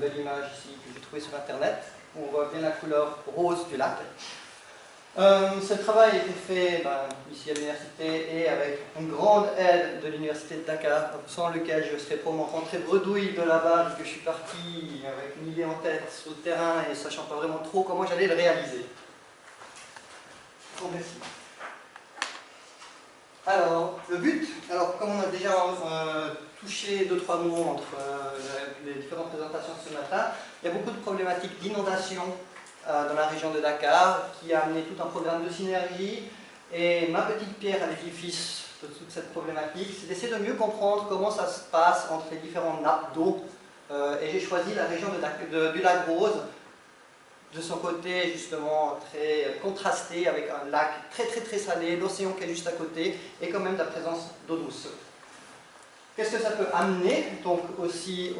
belle image ici que j'ai trouvée sur internet, où on voit bien la couleur rose du lac. Ce travail a été fait ici à l'université et avec une grande aide de l'université de Dakar, sans lequel je serais probablement rentré bredouille de là-bas, parce que je suis parti avec une idée en tête sur le terrain et sachant pas vraiment trop comment j'allais le réaliser. Bon, merci. Alors, le but, comme on a déjà touché 2-3 mots entre les différentes présentations ce matin, il y a beaucoup de problématiques d'inondation dans la région de Dakar, qui a amené tout un programme de synergie. Et ma petite pierre à l'édifice de toute cette problématique, c'est d'essayer de mieux comprendre comment ça se passe entre les différentes nappes d'eau. Et j'ai choisi la région du lac Rose, de son côté justement très contrasté, avec un lac très salé, l'océan qui est juste à côté, et quand même de la présence d'eau douce. Qu'est-ce que ça peut amener, donc aussi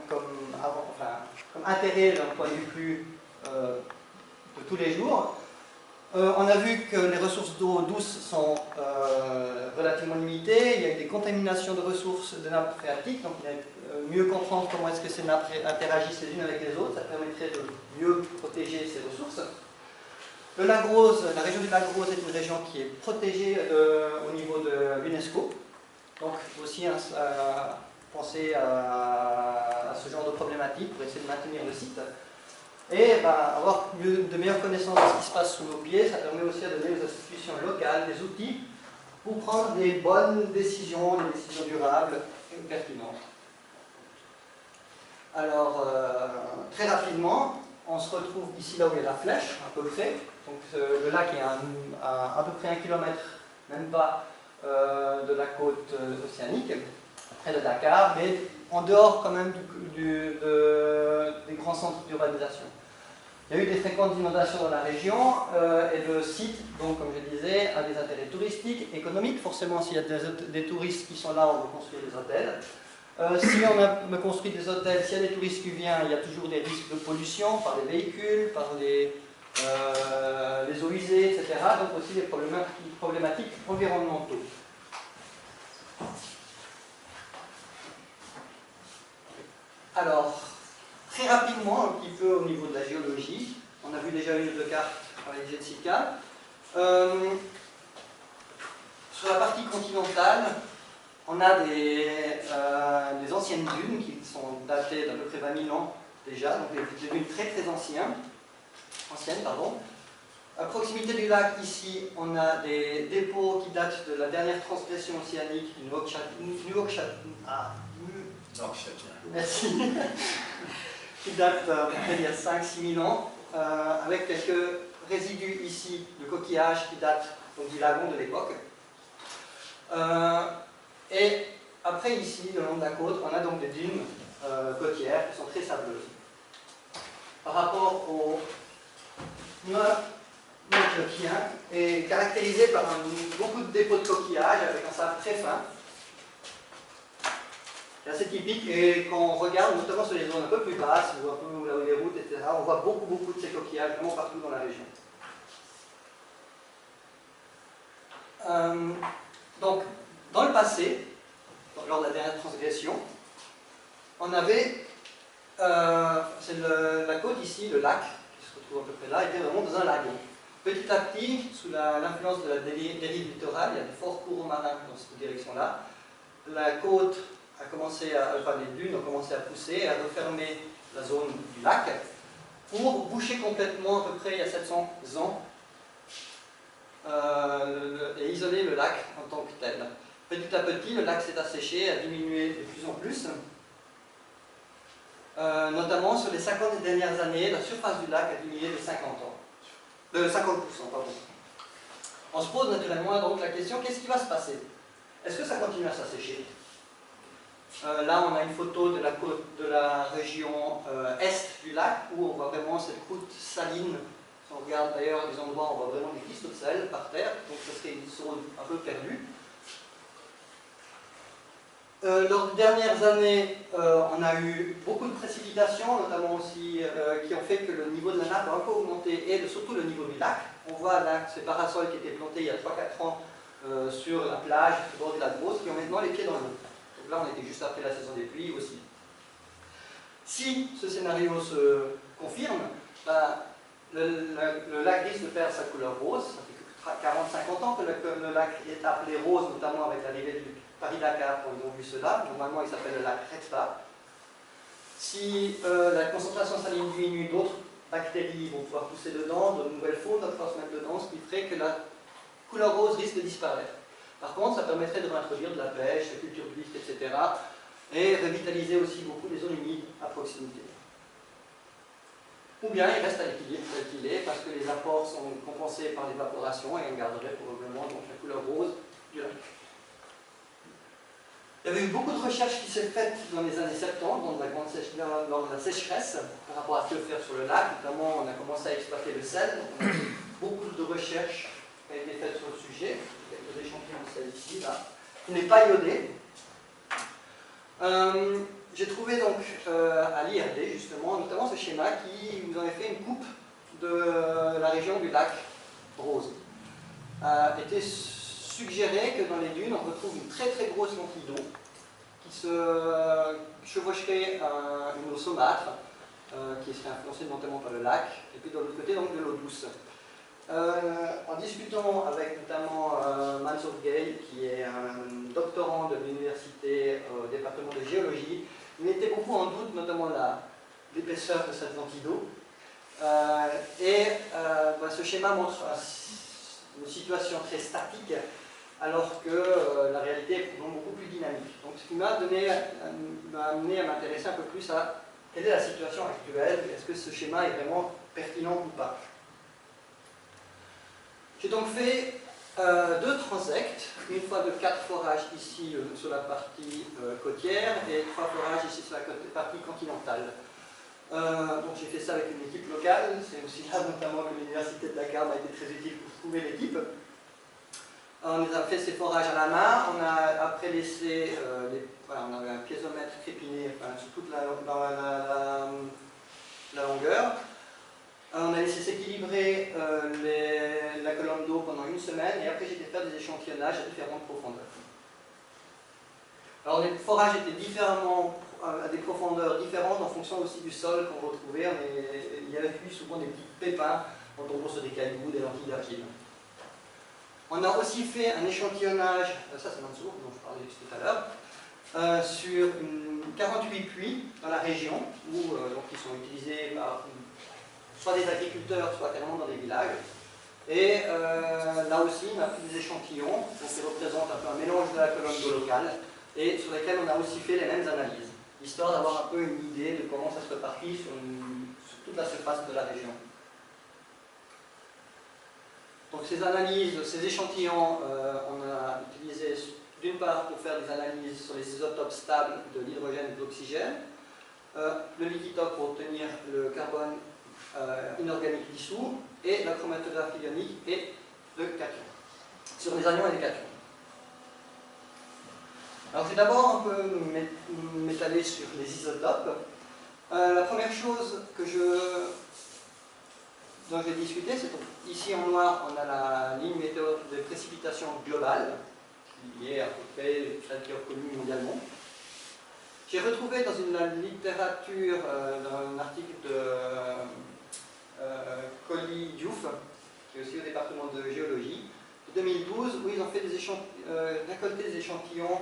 comme intérêt d'un point de vue plus de tous les jours. On a vu que les ressources d'eau douce sont relativement limitées, il y a des contaminations de ressources de nappes phréatiques, donc il faut mieux comprendre comment est-ce que ces nappes interagissent les unes avec les autres, ça permettrait de mieux protéger ces ressources. Le lac Rose, la région du lac Rose est une région qui est protégée au niveau de l'UNESCO, donc il faut aussi penser à ce genre de problématique pour essayer de maintenir le site. Et avoir de meilleures connaissances de ce qui se passe sous nos pieds, ça permet aussi à donner aux institutions locales des outils pour prendre des bonnes décisions, des décisions durables et pertinentes. Alors, très rapidement, on se retrouve ici là où il y a la flèche, à peu près. Donc, le lac est à peu près 1 kilomètre, même pas, de la côte océanique et de Dakar, mais en dehors quand même des grands centres d'urbanisation. Il y a eu des fréquentes inondations dans la région et le site, donc, comme je disais, a des intérêts touristiques, économiques. Forcément, s'il y a des touristes qui sont là, on va construire des hôtels. Si on construit des hôtels, s'il y a des touristes qui viennent, il y a toujours des risques de pollution par les véhicules, par les eaux usées, etc. Donc aussi des problématiques environnementaux. Alors, très rapidement, un petit peu au niveau de la géologie, on a vu déjà une ou deux cartes avec Jessica. Sur la partie continentale, on a des anciennes dunes qui sont datées d'à peu près 20 000 ans déjà, donc des dunes très anciennes. À proximité du lac, ici, on a des dépôts qui datent de la dernière transgression océanique du Merci. Qui date d'il y a 5-6 000 ans, avec quelques résidus ici de coquillages qui datent donc, du lagon de l'époque. Et après ici, le long de la côte, on a donc des dunes côtières qui sont très sableuses. Par rapport au Noirmoutier est caractérisé par beaucoup de dépôts de coquillages avec un sable très fin. C'est assez typique et quand on regarde, notamment sur les zones un peu plus basses, ou un peu là où les routes, etc., on voit beaucoup de ces coquillages vraiment partout dans la région. Donc, dans le passé, lors de la dernière transgression, on avait, c'est la côte ici, le lac, qui se retrouve à peu près là, était vraiment dans un lagon. Petit à petit, sous l'influence de la dérive littorale, il y a de forts courants marins dans cette direction-là, la côte a commencé les dunes ont commencé à pousser, à refermer la zone du lac, pour boucher complètement, à peu près il y a 700 ans, et isoler le lac en tant que tel. Petit à petit, le lac s'est asséché, a diminué de plus en plus. Notamment sur les 50 dernières années, la surface du lac a diminué de 50%. Pardon. On se pose naturellement donc la question, qu'est-ce qui va se passer? Est-ce que ça continue à s'assécher? Là, on a une photo de la côte de la région est du lac, où on voit vraiment cette croûte saline. Si on regarde d'ailleurs les endroits, on voit vraiment des cristaux de sel par terre, donc ce serait une zone un peu perdue. Lors des dernières années, on a eu beaucoup de précipitations, notamment aussi qui ont fait que le niveau de la nappe a un peu augmenté, et surtout le niveau du lac. On voit là ces parasols qui étaient plantés il y a 3-4 ans sur la plage, au bord de la Grosse, qui ont maintenant les pieds dans l'eau. Donc là, on était juste après la saison des pluies aussi. Si ce scénario se confirme, le lac risque de perdre sa couleur rose. Ça fait 40-50 ans que le lac est appelé rose, notamment avec l'arrivée du Paris-Dakar, quand ils ont vu cela. Normalement, il s'appelle le lac Redfa. Si la concentration saline diminue, d'autres bactéries vont pouvoir pousser dedans, de nouvelles faunes vont pouvoir se mettre dedans, ce qui ferait que la couleur rose risque de disparaître. Par contre, ça permettrait de réintroduire de la pêche, la culture d'huîtres, etc. et revitaliser aussi beaucoup les zones humides à proximité. Ou bien il reste à l'équilibre tel qu'il est, parce que les apports sont compensés par l'évaporation et on garderait probablement donc, la couleur rose du lac. Il y avait eu beaucoup de recherches qui s'est faites dans les années 70, lors de la sécheresse, par rapport à ce que faire sur le lac. Notamment, on a commencé à exploiter le sel. Donc, on a fait beaucoup de recherches qui ont été faites sur le sujet. Il y a quelques échantillons de sel ici, là. Il n'est pas iodé. J'ai trouvé donc à l'IRD, justement, notamment ce schéma qui vous avait fait une coupe de la région du lac rose. Était suggéré que dans les dunes, on retrouve une très très grosse lentille d'eau qui se chevaucherait une eau saumâtre qui serait influencée notamment par le lac, et puis de l'autre côté donc de l'eau douce. En discutant avec notamment Mansour Gale, qui est un doctorant de l'université au département de géologie, il mettait beaucoup en doute notamment l'épaisseur de cette lentille d'eau. Ce schéma montre une situation très statique, alors que la réalité est beaucoup plus dynamique. Donc ce qui m'a amené à m'intéresser un peu plus à quelle est la situation actuelle, est-ce que ce schéma est vraiment pertinent ou pas. J'ai donc fait 2 transects, une fois de 4 forages ici sur la partie côtière et 3 forages ici sur la partie continentale. Donc j'ai fait ça avec une équipe locale, c'est aussi là notamment que l'université de Dakar m'a été très utile pour trouver l'équipe. On a fait ces forages à la main, on a après laissé, on avait un piézomètre crépiné sur toute la longueur. On a laissé s'équilibrer la colonne d'eau pendant une semaine et après j'ai fait faire des échantillonnages à différentes profondeurs. Alors les forages étaient à des profondeurs différentes en fonction aussi du sol qu'on retrouvait. Il y avait eu souvent des petits pépins en tombant sur des cailloux, des lentilles d'argile. On a aussi fait un échantillonnage, ça c'est Mansour dont je parlais tout à l'heure, sur 48 puits dans la région, qui sont utilisés par soit des agriculteurs, soit carrément dans des villages. Et là aussi, on a pris des échantillons, qui représentent un peu un mélange de la colonne d'eau locale, et sur lesquels on a aussi fait les mêmes analyses, histoire d'avoir un peu une idée de comment ça se répartit sur toute la surface de la région. Donc ces analyses, ces échantillons, on a utilisé d'une part pour faire des analyses sur les isotopes stables de l'hydrogène et de l'oxygène, le liquitope pour obtenir le carbone inorganique dissous, et la chromatographie ionique et le cation, sur les anions et les cations. Alors je vais d'abord un peu m'étaler sur les isotopes. La première chose dont je vais discuter, c'est ici en noir, on a la ligne météo de précipitation globale, qui est à peu près celle qui est reconnue mondialement. J'ai retrouvé dans une littérature, dans un article de Colli Diouf, qui est aussi au département de géologie, de 2012, où ils ont fait récolté des échantillons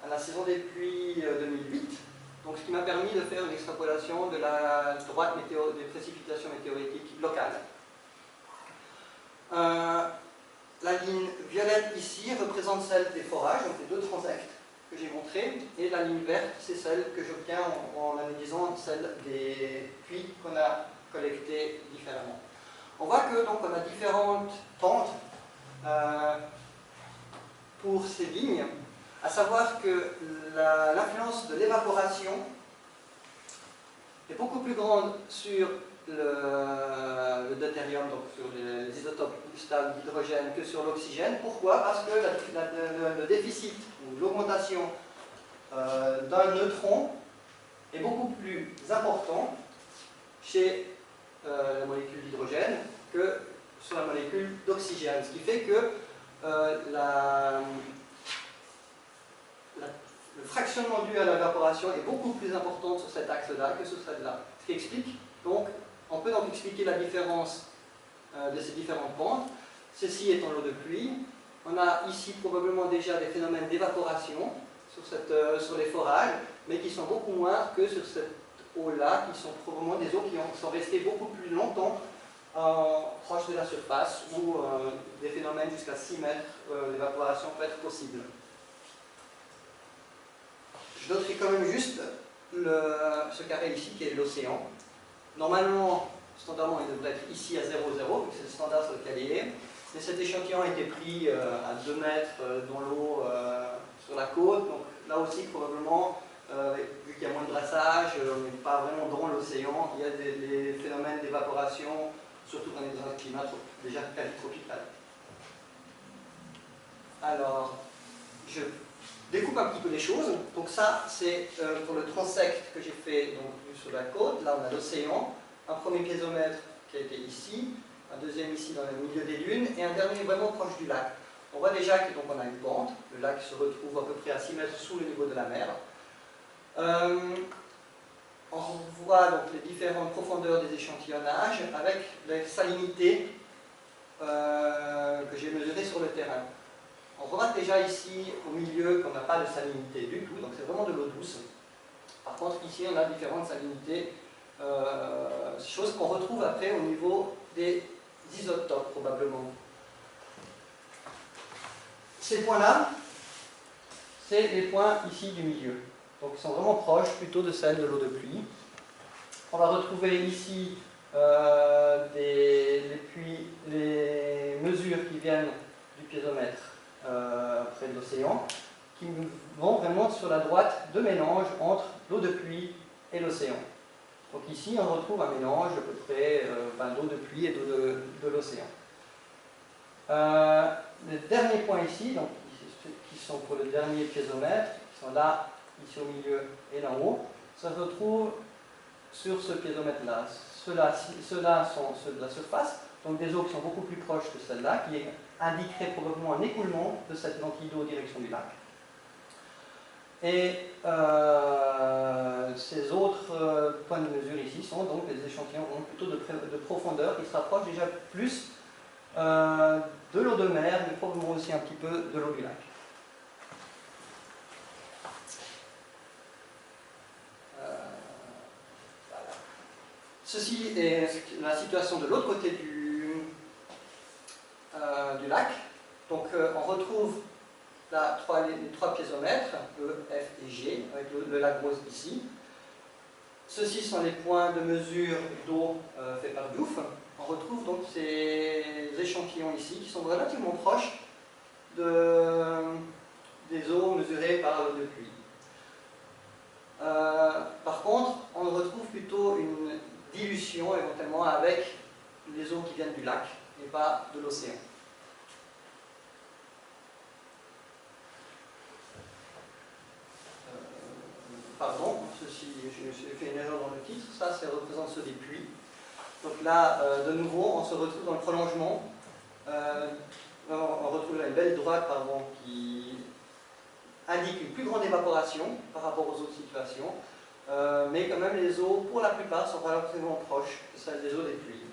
à la saison des pluies 2008. Donc, ce qui m'a permis de faire une extrapolation de la droite des précipitations météoritiques locales. La ligne violette ici représente celle des forages, donc les 2 transects que j'ai montrés, et la ligne verte, c'est celle que j'obtiens en analysant celle des puits qu'on a collectés différemment. On voit que donc on a différentes pentes pour ces lignes, à savoir que l'influence de l'évaporation est beaucoup plus grande sur le deutérium, donc sur les isotopes stables d'hydrogène, que sur l'oxygène. Pourquoi? Parce que le déficit ou l'augmentation d'un neutron est beaucoup plus important chez la molécule d'hydrogène que sur la molécule d'oxygène. Ce qui fait que le fractionnement dû à l'évaporation est beaucoup plus important sur cet axe-là que sur celle-là. Ce qui explique, donc, on peut donc expliquer la différence de ces différentes pentes. Ceci étant l'eau de pluie. On a ici probablement déjà des phénomènes d'évaporation sur les forages, mais qui sont beaucoup moins que sur cette eau-là, qui sont probablement des eaux qui sont restées beaucoup plus longtemps proche de la surface, où des phénomènes jusqu'à 6 mètres d'évaporation peuvent être possibles. Je noterai quand même juste ce carré ici qui est l'océan. Normalement, standardement, il devrait être ici à 0,0, vu que c'est le standard sur lequel il est. Mais cet échantillon a été pris à 2 mètres dans l'eau sur la côte. Donc là aussi, probablement, vu qu'il y a moins de brassage, on n'est pas vraiment dans l'océan. Il y a des phénomènes d'évaporation, surtout quand on est dans un climat déjà quasi tropical. Alors, je découpe un petit peu les choses. Donc ça, c'est pour le transect que j'ai fait donc, sur la côte. Là, on a l'océan. Un premier piézomètre qui a été ici, un deuxième ici dans le milieu des dunes, et un dernier vraiment proche du lac. On voit déjà que donc, on a une pente. Le lac se retrouve à peu près à 6 mètres sous le niveau de la mer. On voit donc les différentes profondeurs des échantillonnages avec les salinités que j'ai mesurées sur le terrain. On remarque déjà ici au milieu qu'on n'a pas de salinité du tout, donc c'est vraiment de l'eau douce. Par contre ici on a différentes salinités, choses qu'on retrouve après au niveau des isotopes probablement. Ces points-là, c'est les points ici du milieu. Donc ils sont vraiment proches plutôt de celles de l'eau de pluie. On va retrouver ici les mesures qui viennent du piézomètre près de l'océan, qui vont vraiment sur la droite de mélange entre l'eau de pluie et l'océan. Donc ici on retrouve un mélange à peu près d'eau de pluie et d'eau de l'océan. Les derniers points ici, donc, qui sont pour le dernier piézomètre, qui sont là, ici au milieu et là en haut, ça se retrouve sur ce piézomètre-là. Ceux-là sont ceux de la surface, donc des eaux qui sont beaucoup plus proches que celle-là, qui indiqueraient probablement un écoulement de cette lentille d'eau en direction du lac. Et ces autres points de mesure ici sont donc des échantillons plutôt de profondeur qui se rapprochent déjà plus de l'eau de mer, mais probablement aussi un petit peu de l'eau du lac. Ceci est la situation de l'autre côté du lac. Donc on retrouve là, les trois piézomètres, E, F et G, avec le lac Rose ici. Ceci sont les points de mesure d'eau faits par Diouf. On retrouve donc ces échantillons ici qui sont relativement proches des eaux mesurées par l'eau de pluie. Par contre, on retrouve plutôt une dilution éventuellement avec les eaux qui viennent du lac et pas de l'océan. Pardon, j'ai fait une erreur dans le titre, ça représente ceux des puits. Donc là, de nouveau, on se retrouve dans le prolongement. On retrouve là une belle droite qui indique une plus grande évaporation par rapport aux autres situations. Mais quand même, les eaux, pour la plupart, sont relativement proches que celles des eaux des pluies.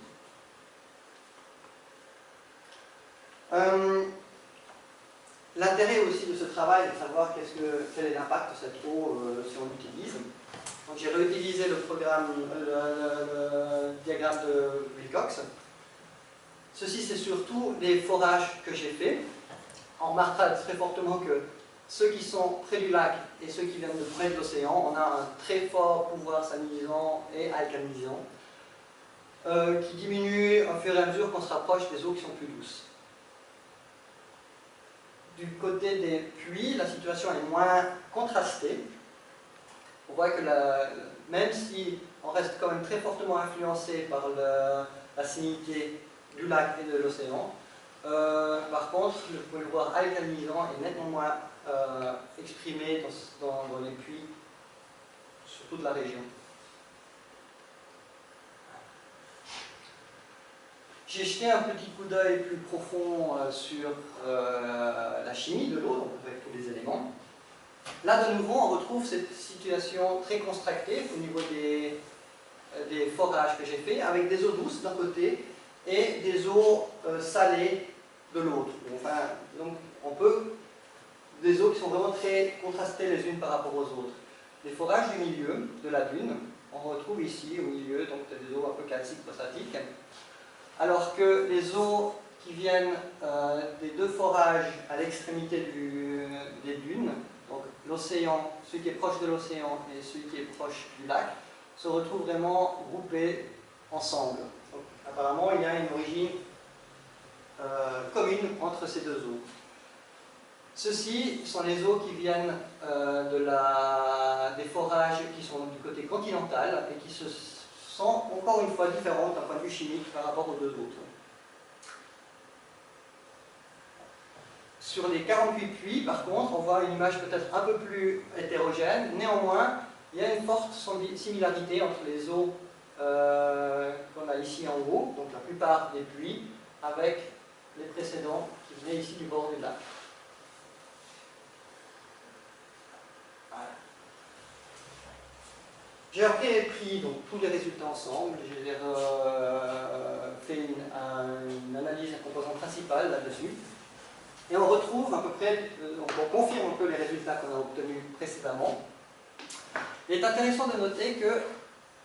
L'intérêt aussi de ce travail est de savoir quel est l'impact de cette eau si on l'utilise. Donc j'ai réutilisé le diagramme de Wilcox. Ceci, c'est surtout les forages que j'ai faits. On remarquera très fortement que ceux qui sont près du lac et ceux qui viennent de près de l'océan, on a un très fort pouvoir salinisant et alcalinisant qui diminue au fur et à mesure qu'on se rapproche des eaux qui sont plus douces. Du côté des puits, la situation est moins contrastée. On voit que même si on reste quand même très fortement influencé par la salinité du lac et de l'océan, par contre, le pouvoir alcalinisant est nettement moins exprimé dans les puits sur toute la région. J'ai jeté un petit coup d'œil plus profond sur la chimie de l'eau, donc avec tous les éléments. Là, de nouveau, on retrouve cette situation très contractée au niveau des forages que j'ai fait, avec des eaux douces d'un côté et des eaux salées de l'autre. Enfin, donc, on peut des eaux qui sont vraiment très contrastées les unes par rapport aux autres. Les forages du milieu de la dune, on retrouve ici au milieu donc des eaux un peu calciques, phosphatiques, alors que les eaux qui viennent des deux forages à l'extrémité des dunes, donc l'océan, celui qui est proche de l'océan et celui qui est proche du lac, se retrouvent vraiment groupés ensemble. Donc, apparemment, il y a une origine commune entre ces deux eaux. Ceux-ci sont les eaux qui viennent des forages qui sont du côté continental et qui sont encore une fois différentes d'un point de vue chimique par rapport aux deux autres. Sur les 48 puits, par contre, on voit une image peut-être un peu plus hétérogène. Néanmoins, il y a une forte similarité entre les eaux qu'on a ici en haut, donc la plupart des puits, avec les précédents qui venaient ici du bord du lac. Voilà. J'ai après pris donc, tous les résultats ensemble, j'ai fait une analyse des composants principales là-dessus. Et on retrouve à peu près, on confirme un peu les résultats qu'on a obtenus précédemment. Il est intéressant de noter que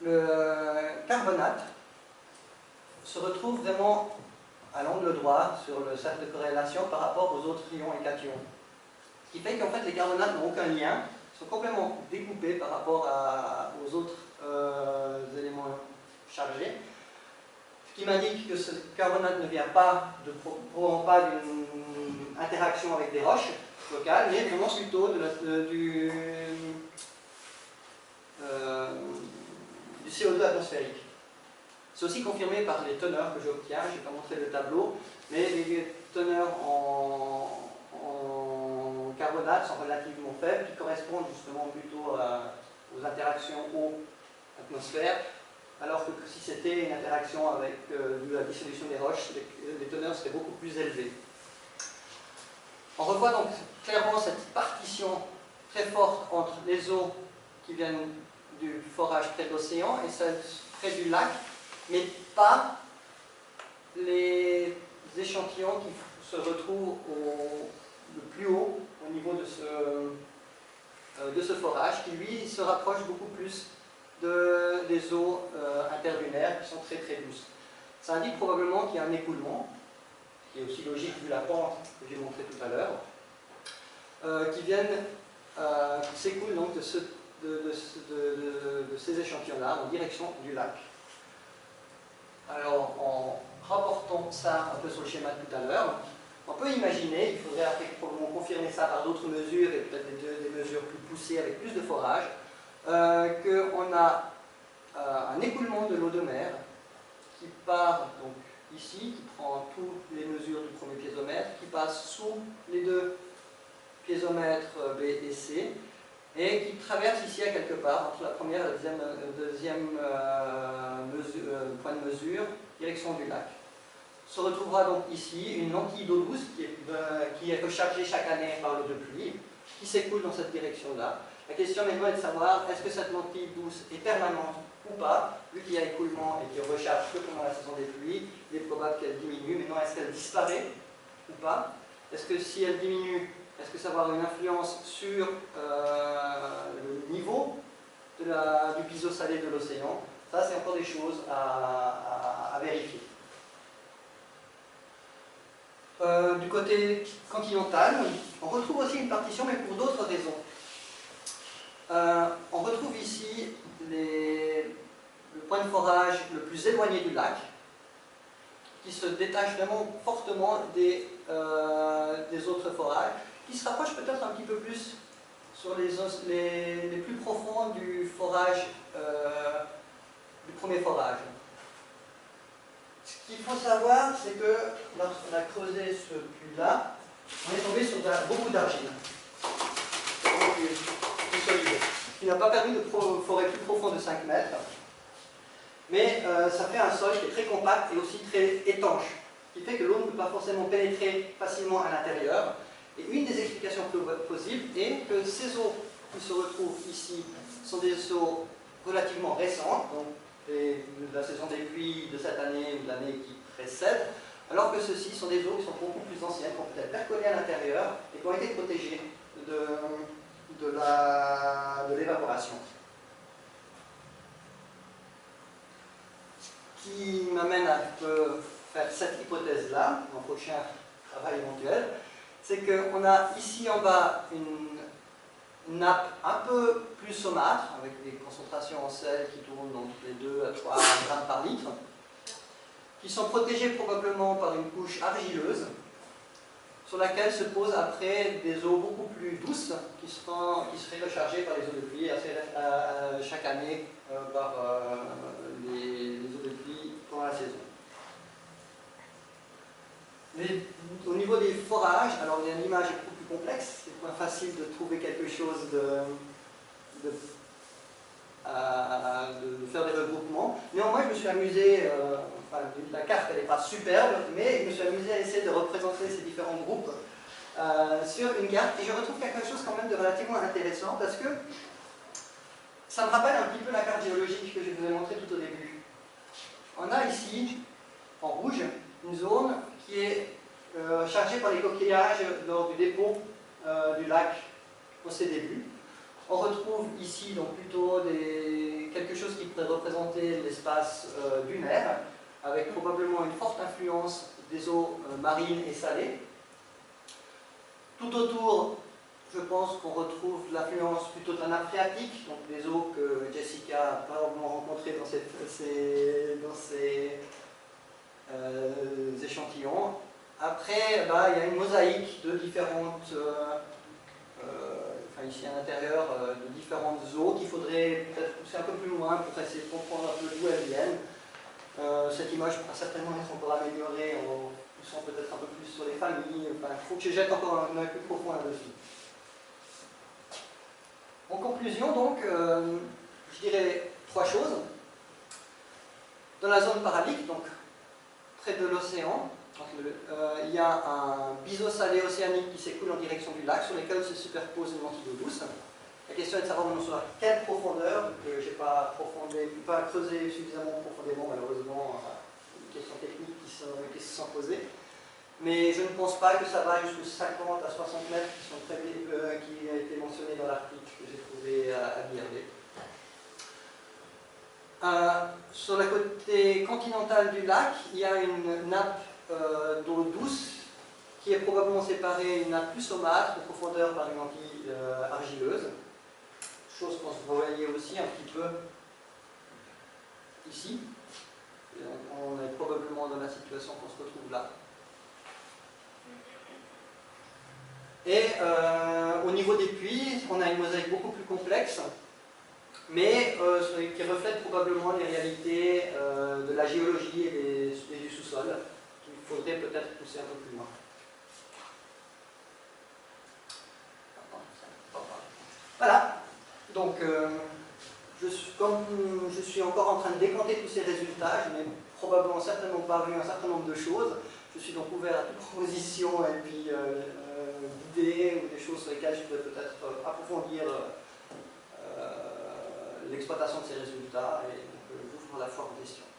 le carbonate se retrouve vraiment à l'angle droit sur le cercle de corrélation par rapport aux autres ions et cations. Ce qui fait qu'en fait les carbonates n'ont aucun lien, sont complètement découpés par rapport aux autres éléments chargés. Ce qui m'indique que ce carbonate ne vient pas probablement pas d'une interaction avec des roches locales, mais vraiment plutôt du CO2 atmosphérique. C'est aussi confirmé par les teneurs que j'obtiens, je n'ai pas montré le tableau, mais les teneurs en carbonate sont relativement faibles, qui correspondent justement plutôt aux interactions eau-atmosphère, alors que si c'était une interaction avec la dissolution des roches, les teneurs seraient beaucoup plus élevées. On revoit donc clairement cette partition très forte entre les eaux qui viennent du forage près de l'océan et celles près du lac, mais pas les échantillons qui se retrouvent le plus haut au niveau de ce forage, qui lui se rapproche beaucoup plus des eaux interlunaires qui sont très très douces. Ça indique probablement qu'il y a un écoulement, qui est aussi logique vu la pente que j'ai montré tout à l'heure, qui s'écoule donc de ces échantillons-là en direction du lac. Alors, en rapportant ça un peu sur le schéma de tout à l'heure, on peut imaginer, il faudrait après probablement confirmer ça par d'autres mesures et peut-être des mesures plus poussées avec plus de forage, qu'on a un écoulement de l'eau de mer qui part donc ici, qui prend toutes les mesures du premier piézomètre, qui passe sous les deux piézomètres B et C, et qui traverse ici à quelque part, entre la première et le deuxième point de mesure, direction du lac. Se retrouvera donc ici une lentille d'eau douce qui est rechargée chaque année par l'eau de pluie, qui s'écoule dans cette direction-là. La question maintenant est de savoir, est-ce que cette lentille douce est permanente ou pas? Vu qu'il y a écoulement et qu'il recharge que pendant la saison des pluies, il est probable qu'elle diminue. Maintenant, est-ce qu'elle disparaît ou pas? Est-ce que si elle diminue, est-ce que ça va avoir une influence sur le niveau du biseau salé de l'océan? Ça, c'est encore des choses à vérifier. Du côté continental, on retrouve aussi une partition, mais pour d'autres raisons. On retrouve ici le point de forage le plus éloigné du lac, qui se détache vraiment fortement des autres forages, qui se rapproche peut-être un petit peu plus sur les plus profonds du forage, du premier forage. Ce qu'il faut savoir, c'est que lorsqu'on a creusé ce puits-là, on est tombé sur beaucoup d'argile, du solide, ce qui n'a pas permis de forer plus profond de 5 mètres, mais ça fait un sol qui est très compact et aussi très étanche, ce qui fait que l'eau ne peut pas forcément pénétrer facilement à l'intérieur, Et une des explications possibles est que ces eaux qui se retrouvent ici sont des eaux relativement récentes, donc de la saison des pluies de cette année ou de l'année qui précède, alors que ceux-ci sont des eaux qui sont beaucoup plus anciennes, qui ont peut-être percolé à l'intérieur et qui ont été protégées de l'évaporation. Ce qui m'amène à faire cette hypothèse-là, dans le prochain travail éventuel, c'est qu'on a ici en bas une nappe un peu plus saumâtre, avec des concentrations en sel qui tournent entre les 2 à 3 grammes par litre, qui sont protégées probablement par une couche argileuse, sur laquelle se posent après des eaux beaucoup plus douces, qui seraient rechargées par les eaux de pluie chaque année par les eaux de pluie pendant la saison. Au niveau des forages, alors l'image est beaucoup plus complexe, c'est moins facile de trouver quelque chose de faire des regroupements. Néanmoins, je me suis amusé, la carte elle n'est pas superbe, mais je me suis amusé à essayer de représenter ces différents groupes sur une carte, et je retrouve quelque chose quand même de relativement intéressant, parce que ça me rappelle un petit peu la carte géologique que je vous ai montrée tout au début. On a ici, en rouge, une zone qui est chargée par les coquillages lors du dépôt du lac au ses débuts. On retrouve ici donc plutôt quelque chose qui pourrait représenter l'espace dunaire, avec probablement une forte influence des eaux marines et salées. Tout autour, je pense qu'on retrouve l'influence plutôt de la nappe phréatique, donc des eaux que Jessica a probablement rencontrées dans ces échantillons. Après, il y a une mosaïque de différentes, ici à l'intérieur, de différentes eaux qu'il faudrait peut-être pousser un peu plus loin pour essayer de comprendre un peu d'où elles viennent. Cette image pourra certainement être encore améliorée en poussant peut-être un peu plus sur les familles. Il faut que je jette encore un œil plus profond là-dessus. En conclusion, donc, je dirais 3 choses. Dans la zone paralique, donc près de l'océan, il y a un biseau salé océanique qui s'écoule en direction du lac, sur lequel se superpose une lentille d'eau douce. La question est de savoir à quelle profondeur, je n'ai pas creusé suffisamment profondément, malheureusement, des questions techniques qui se sont posées. Mais je ne pense pas que ça va jusqu'aux 50 à 60 mètres qui a été mentionné dans l'article que j'ai trouvé à l'IRD. Sur le côté continental du lac, il y a une nappe d'eau douce qui est probablement séparée, une nappe plus saumâtre, de profondeur par une lentille argileuse. Chose qu'on se voyait aussi un petit peu ici. Et on est probablement dans la situation qu'on se retrouve là. Et au niveau des puits, on a une mosaïque beaucoup plus complexe, mais qui reflète probablement les réalités de la géologie et du sous-sol, qu'il faudrait peut-être pousser un peu plus loin. Voilà, donc comme je suis encore en train de décanter tous ces résultats, je n'ai probablement certainement pas vu un certain nombre de choses. Je suis donc ouvert à toute proposition et puis d'idées ou des choses sur lesquelles je pourrais peut-être approfondir l'exploitation de ces résultats, et donc j'ouvre la fois aux questions.